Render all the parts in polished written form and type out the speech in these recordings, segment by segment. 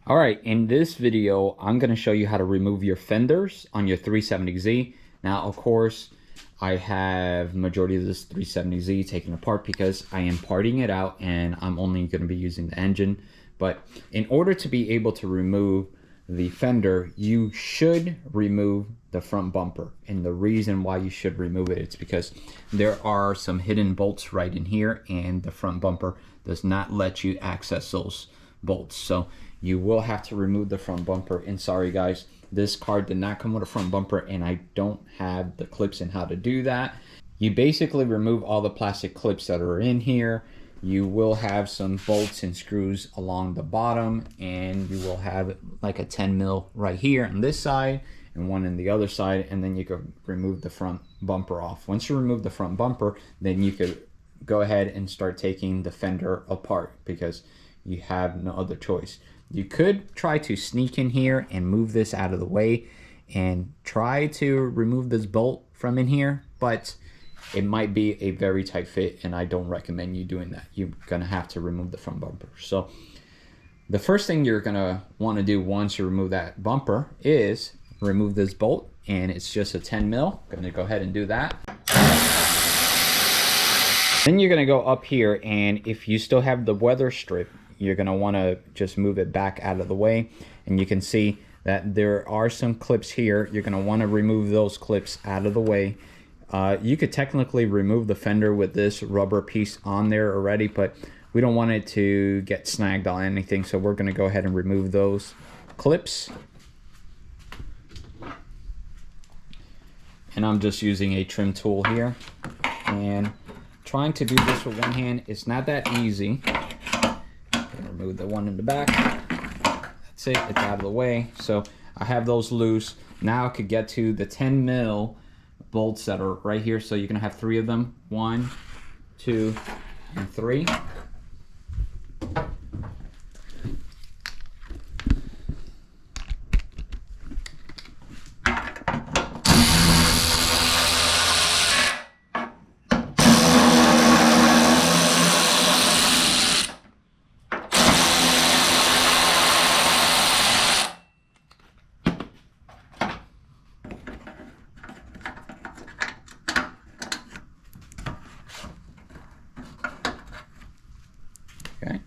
All right, in this video, I'm going to show you how to remove your fenders on your 370Z. Now, of course, I have majority of this 370Z taken apart because I am parting it out and I'm only going to be using the engine. But in order to be able to remove the fender, you should remove the front bumper. And the reason why you should remove it is because there are some hidden bolts right in here, and the front bumper does not let you access those bolts. So you will have to remove the front bumper. And sorry guys, this car did not come with a front bumper and I don't have the clips in how to do that. You basically remove all the plastic clips that are in here. You will have some bolts and screws along the bottom, and you will have like a 10 mil right here on this side and one on the other side, and then you can remove the front bumper off. Once you remove the front bumper, then you could go ahead and start taking the fender apart because you have no other choice. You could try to sneak in here and move this out of the way and try to remove this bolt from in here, but it might be a very tight fit and I don't recommend you doing that. You're gonna have to remove the front bumper. So the first thing you're gonna want to do once you remove that bumper is remove this bolt, and it's just a 10 mil. I'm gonna go ahead and do that. Then you're gonna go up here, and if you still have the weather strip, you're gonna wanna just move it back out of the way, and you can see that there are some clips here. You're gonna wanna remove those clips out of the way. You could technically remove the fender with this rubber piece on there already, but we don't want it to get snagged on anything, so we're gonna go ahead and remove those clips. And I'm just using a trim tool here, and trying to do this with one hand, it's not that easy. Remove the one in the back. That's it, it's out of the way. So I have those loose. Now I could get to the 10 mil bolts that are right here. So you're gonna have 3 of them. 1, 2, and 3. Okay.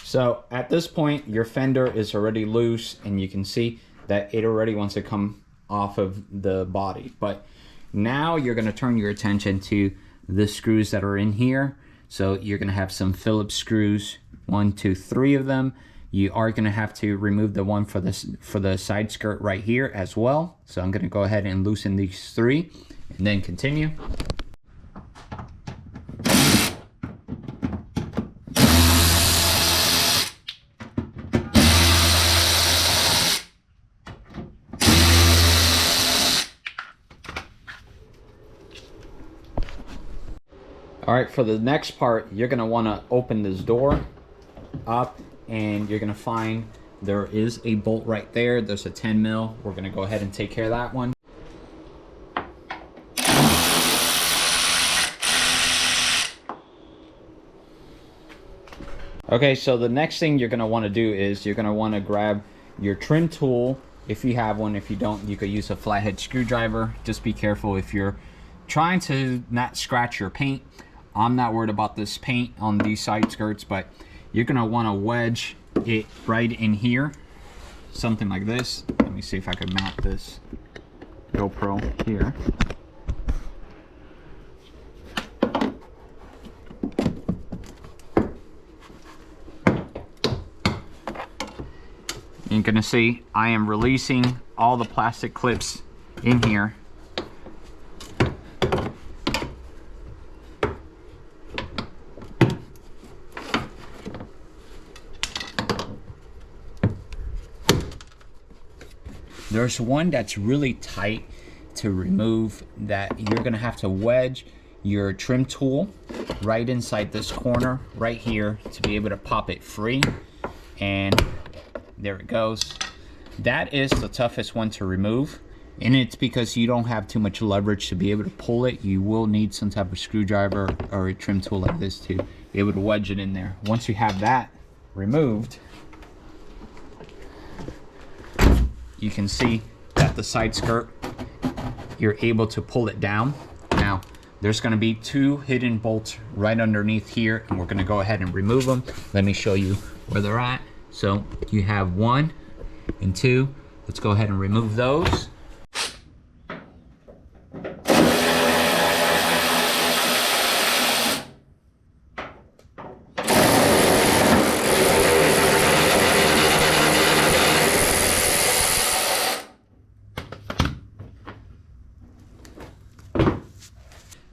So at this point, your fender is already loose, and you can see that it already wants to come off of the body. But now you're going to turn your attention to the screws that are in here. So you're going to have some Phillips screws, 1, 2, 3 of them. You are going to have to remove the one for the side skirt right here as well. So I'm going to go ahead and loosen these 3 and then continue. All right, for the next part, you're gonna wanna open this door up, and you're gonna find there is a bolt right there. There's a 10 mil. We're gonna go ahead and take care of that one. Okay, so the next thing you're gonna wanna do is you're gonna wanna grab your trim tool. If you have one, if you don't, you could use a flathead screwdriver. Just be careful if you're trying to not scratch your paint. I'm not worried about this paint on these side skirts, but you're gonna wanna wedge it right in here, something like this. Let me see if I can mount this GoPro here. You're gonna see I am releasing all the plastic clips in here. There's one that's really tight to remove that you're gonna have to wedge your trim tool right inside this corner right here to be able to pop it free. And there it goes. That is the toughest one to remove. And it's because you don't have too much leverage to be able to pull it. You will need some type of screwdriver or a trim tool like this to be able to wedge it in there. Once you have that removed, you can see that the side skirt, you're able to pull it down. Now, there's gonna be 2 hidden bolts right underneath here, and we're gonna go ahead and remove them. Let me show you where they're at. So you have 1 and 2. Let's go ahead and remove those.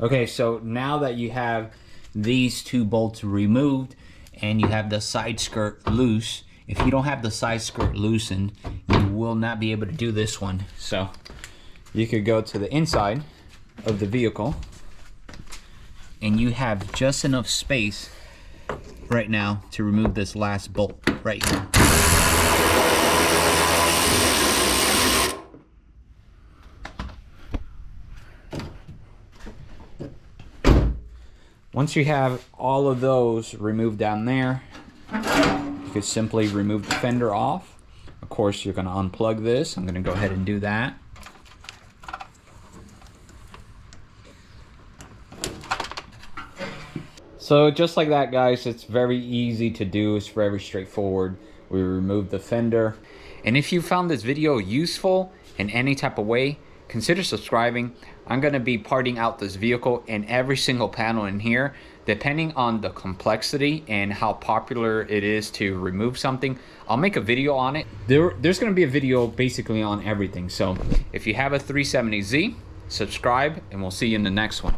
Okay, so now that you have these 2 bolts removed and you have the side skirt loose, if you don't have the side skirt loosened, you will not be able to do this one. So you could go to the inside of the vehicle and you have just enough space right now to remove this last bolt right here. Once you have all of those removed down there, you could simply remove the fender off. Of course, you're going to unplug this. I'm going to go ahead and do that. So just like that, guys, it's very easy to do. It's very straightforward. We remove the fender. And if you found this video useful in any type of way, consider subscribing. I'm going to be parting out this vehicle and every single panel in here, depending on the complexity and how popular it is to remove something. I'll make a video on it. There's going to be a video basically on everything. So if you have a 370Z, subscribe and we'll see you in the next one.